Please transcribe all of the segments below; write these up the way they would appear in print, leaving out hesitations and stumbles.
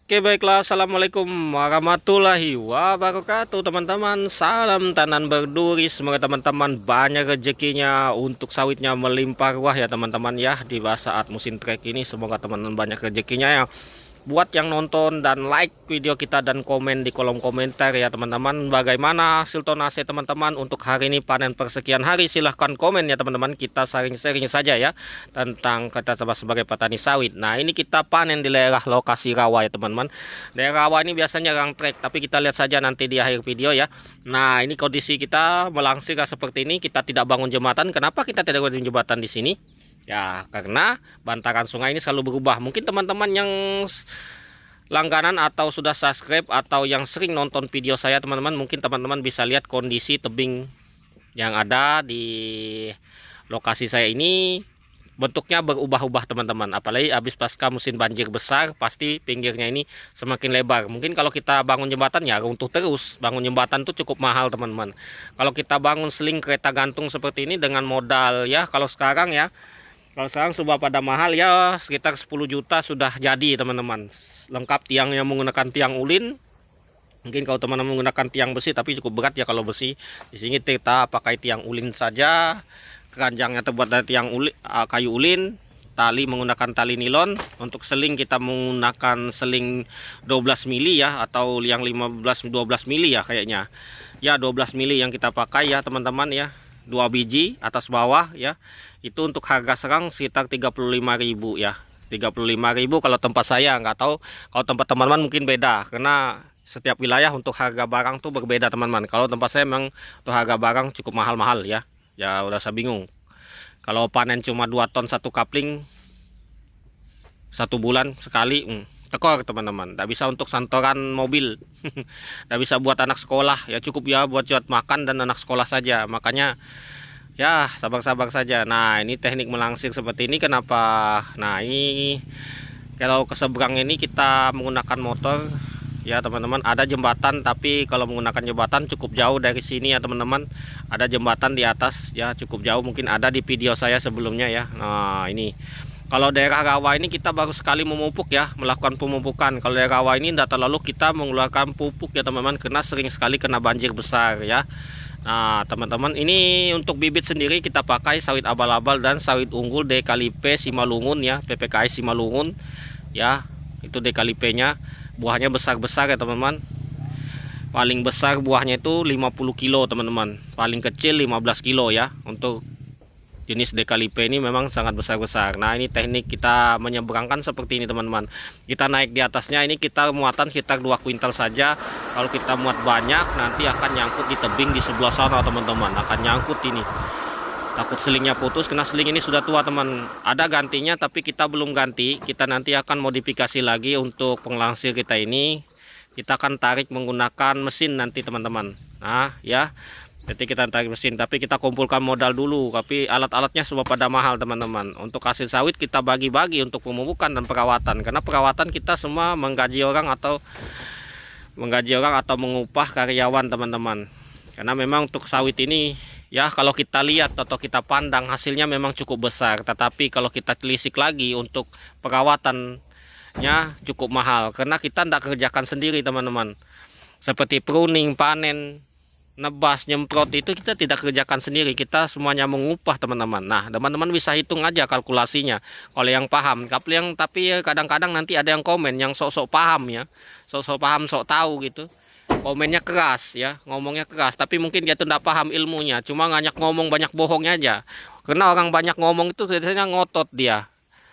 Oke, baiklah. Assalamualaikum warahmatullahi wabarakatuh, teman-teman. Salam tanam berduri. Semoga teman-teman banyak rezekinya, untuk sawitnya melimpah ruah ya teman-teman ya, di saat musim trek ini. Semoga teman-teman banyak rezekinya ya. Buat yang nonton dan like video kita dan komen di kolom komentar ya teman-teman, bagaimana hasil tonase teman-teman untuk hari ini panen persekian hari. Silahkan komen ya teman-teman, kita sharing-sharing saja ya tentang kita sebagai petani sawit. Nah, ini kita panen di daerah lokasi rawa ya teman-teman. Daerah rawa ini biasanya gang trek, tapi kita lihat saja nanti di akhir video ya. Nah, ini kondisi kita melangsir seperti ini. Kita tidak bangun jembatan. Kenapa kita tidak bangun jembatan di sini? Ya, karena bantaran sungai ini selalu berubah. Mungkin teman-teman yang langganan atau sudah subscribe atau yang sering nonton video saya teman-teman, mungkin teman-teman bisa lihat kondisi tebing yang ada di lokasi saya ini bentuknya berubah-ubah teman-teman. Apalagi habis pasca musim banjir besar, pasti pinggirnya ini semakin lebar. Mungkin kalau kita bangun jembatan ya runtuh terus. Bangun jembatan tuh cukup mahal teman-teman. Kalau kita bangun seling kereta gantung seperti ini dengan modal ya, kalau sekarang sudah pada mahal ya, sekitar 10 juta sudah jadi teman-teman. Lengkap tiangnya menggunakan tiang ulin. Mungkin kalau teman-teman menggunakan tiang besi, tapi cukup berat ya kalau besi. Di sini kita pakai tiang ulin saja. Keranjangnya terbuat dari tiang ulin, kayu ulin. Tali menggunakan tali nilon. Untuk seling kita menggunakan seling 12 mili ya, atau yang 15-12 mili ya kayaknya. Ya 12 mili yang kita pakai ya teman-teman ya. 2 biji atas bawah ya. Itu untuk harga serang sekitar 35.000 ya. 35.000 kalau tempat saya, nggak tahu kalau tempat teman-teman mungkin beda, karena setiap wilayah untuk harga barang tuh berbeda teman-teman. Kalau tempat saya memang untuk harga barang cukup mahal-mahal ya. Ya udah saya bingung. Kalau panen cuma 2 ton satu kapling 1 bulan sekali, tekor teman-teman. Nggak bisa untuk santoran mobil. Nggak bisa buat anak sekolah ya, cukup ya buat makan dan anak sekolah saja. Makanya ya sabar-sabar saja. Nah, ini teknik melangsir seperti ini kenapa? Nah, ini kalau ke seberang ini kita menggunakan motor ya teman-teman. Ada jembatan, tapi kalau menggunakan jembatan cukup jauh dari sini ya teman-teman. Ada jembatan di atas ya, cukup jauh, mungkin ada di video saya sebelumnya ya. Nah, ini kalau daerah rawa ini kita baru sekali memupuk ya, melakukan pemupukan. Kalau daerah rawa ini tidak terlalu kita mengeluarkan pupuk ya teman-teman, karena sering sekali kena banjir besar ya. Nah teman-teman, ini untuk bibit sendiri kita pakai sawit abal-abal dan sawit unggul DKLP Simalungun ya, PPKI Simalungun ya. Itu DKLP nya, buahnya besar-besar ya teman-teman. Paling besar buahnya itu 50 kilo teman-teman, paling kecil 15 kilo ya. Untuk jenis DKLP ini memang sangat besar-besar. Nah, ini teknik kita menyeberangkan seperti ini teman-teman. Kita naik di atasnya, ini kita muatan sekitar 2 kuintal saja. Kalau kita muat banyak nanti akan nyangkut di tebing di sebelah sana teman-teman, akan nyangkut ini. Takut selingnya putus, karena seling ini sudah tua teman. Ada gantinya tapi kita belum ganti. Kita nanti akan modifikasi lagi untuk penglangsir kita ini. Kita akan tarik menggunakan mesin nanti teman-teman. Nah ya, jadi kita tarik mesin, tapi kita kumpulkan modal dulu. Tapi alat-alatnya semua pada mahal teman-teman. Untuk hasil sawit kita bagi-bagi untuk pemupukan dan perawatan. Karena perawatan kita semua menggaji orang atau mengupah karyawan teman-teman. Karena memang untuk sawit ini ya, kalau kita lihat atau kita pandang hasilnya memang cukup besar. Tetapi kalau kita telisik lagi untuk perawatannya cukup mahal. Karena kita tidak kerjakan sendiri teman-teman. Seperti pruning, panen, nebas, nyemprot itu kita tidak kerjakan sendiri, kita semuanya mengupah teman-teman. Nah teman-teman bisa hitung aja kalkulasinya kalau yang paham. Tapi kadang-kadang nanti ada yang komen yang sok-sok paham ya, sok-sok paham, sok tahu gitu, komennya keras ya, ngomongnya keras, tapi mungkin dia tuh tidak paham ilmunya, cuma banyak ngomong, banyak bohongnya aja. Karena orang banyak ngomong itu biasanya ngotot, dia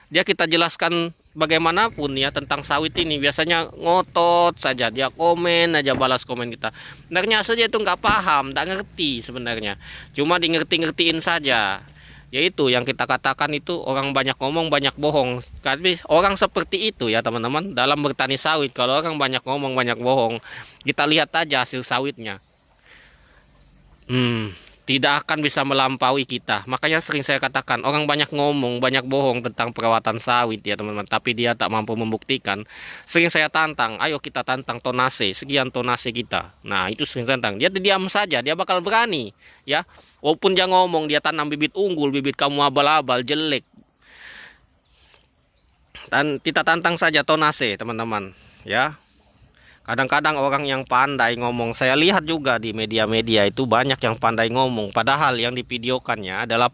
kita jelaskan bagaimanapun ya tentang sawit ini biasanya ngotot saja, dia komen aja, balas komen kita. Sebenarnya saja itu nggak paham, nggak ngerti sebenarnya, cuma di ngerti-ngertiin saja. Yaitu yang kita katakan itu orang banyak ngomong banyak bohong. Tapi orang seperti itu ya teman-teman dalam bertani sawit. Kalau orang banyak ngomong banyak bohong, kita lihat aja hasil sawitnya. Tidak akan bisa melampaui kita. Makanya sering saya katakan orang banyak ngomong banyak bohong tentang perawatan sawit ya teman-teman, tapi dia tak mampu membuktikan. Sering saya tantang, ayo kita tantang tonase, sekian tonase kita. Nah itu sering tantang, dia diam saja, dia bakal berani ya. Walaupun dia ngomong dia tanam bibit unggul, bibit kamu abal-abal jelek, dan kita tantang saja tonase teman-teman. ya. Kadang-kadang orang yang pandai ngomong, saya lihat juga di media-media itu banyak yang pandai ngomong, padahal yang divideokannya adalah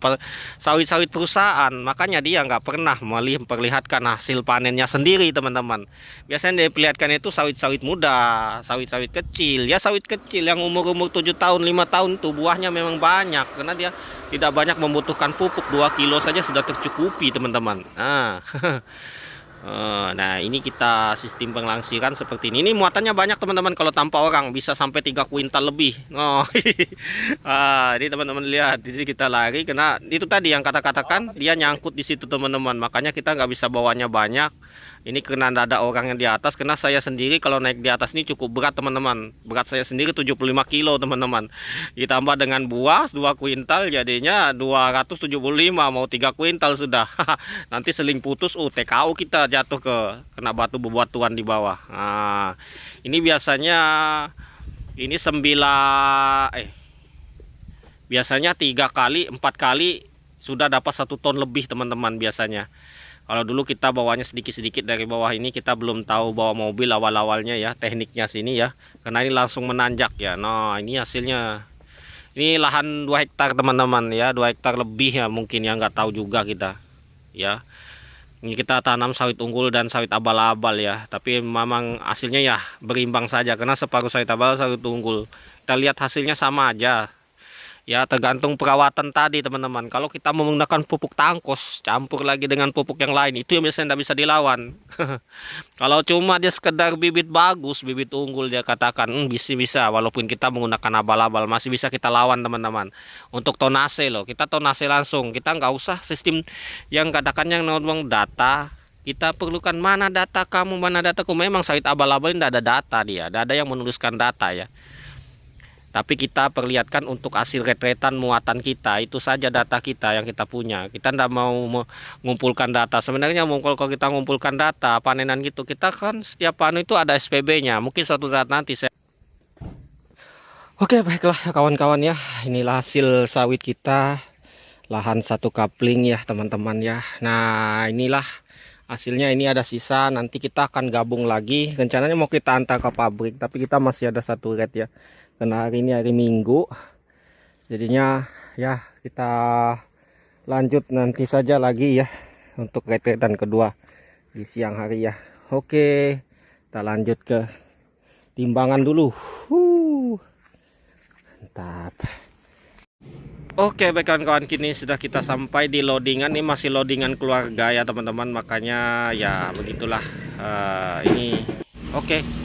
sawit-sawit perusahaan. Makanya dia nggak pernah memperlihatkan hasil panennya sendiri, teman-teman. Biasanya dia perlihatkan itu sawit-sawit muda, sawit-sawit kecil. Ya sawit kecil yang umur-umur 7 tahun, 5 tahun tuh buahnya memang banyak, karena dia tidak banyak membutuhkan pupuk, 2 kilo saja sudah tercukupi, teman-teman. Nah ini kita sistem penglangsiran seperti ini. Ini muatannya banyak, teman-teman. Kalau tanpa orang bisa sampai 3 kuintal lebih. Ini teman-teman lihat. Jadi kita lari karena itu tadi yang katakan dia nyangkut di situ, teman-teman. Makanya kita nggak bisa bawanya banyak. Ini karena ada orang yang di atas. Karena saya sendiri kalau naik di atas ini cukup berat, teman-teman. Berat saya sendiri 75 kilo, teman-teman. Ditambah dengan buah 2 kuintal, jadinya 275, mau 3 kuintal sudah. Nanti seling putus, TKO kita jatuh kena batu bebatuan di bawah. Nah, ini biasanya ini biasanya 3 kali 4 kali sudah dapat 1 ton lebih, teman-teman, biasanya. Kalau dulu kita bawanya sedikit-sedikit dari bawah, ini kita belum tahu bawa mobil awal-awalnya ya, tekniknya sini ya, karena ini langsung menanjak ya. Nah ini hasilnya, ini lahan 2 hektar, teman-teman ya, 2 hektar lebih ya mungkin ya, nggak tahu juga kita ya. Ini kita tanam sawit unggul dan sawit abal-abal ya, tapi memang hasilnya ya berimbang saja, karena separuh sawit abal, sawit unggul. Kita lihat hasilnya sama aja ya, tergantung perawatan tadi, teman-teman. Kalau kita menggunakan pupuk tangkos campur lagi dengan pupuk yang lain, itu yang biasanya tidak bisa dilawan. Kalau cuma dia sekedar bibit bagus, bibit unggul, dia katakan bisa walaupun kita menggunakan abal-abal masih bisa kita lawan, teman-teman. Untuk tonase loh, kita tonase langsung, kita nggak usah sistem yang katakan yang ngomong data. Kita perlukan mana data kamu, mana dataku. Memang sawit abal-abal tidak ada data, dia tidak ada yang menuliskan data ya. Tapi kita perlihatkan untuk hasil retretan muatan kita, itu saja data kita yang kita punya. Kita tidak mau mengumpulkan data. Sebenarnya kalau kita mengumpulkan data panenan gitu, kita kan setiap panen itu ada SPB-nya. Mungkin suatu saat nanti saya. Oke, baiklah kawan-kawan ya. Inilah hasil sawit kita, lahan 1 kapling ya, teman-teman ya. Nah inilah hasilnya, ini ada sisa. Nanti kita akan gabung lagi. Rencananya mau kita antar ke pabrik, tapi kita masih ada 1 red ya. Karena hari ini hari Minggu, jadinya ya kita lanjut nanti saja lagi ya untuk retretan kedua di siang hari ya. Oke, kita lanjut ke timbangan dulu. Mantap. Oke, baik kawan-kawan, kini sudah kita sampai di loadingan. Ini masih loadingan keluarga ya, teman-teman. Makanya ya begitulah ini. Oke.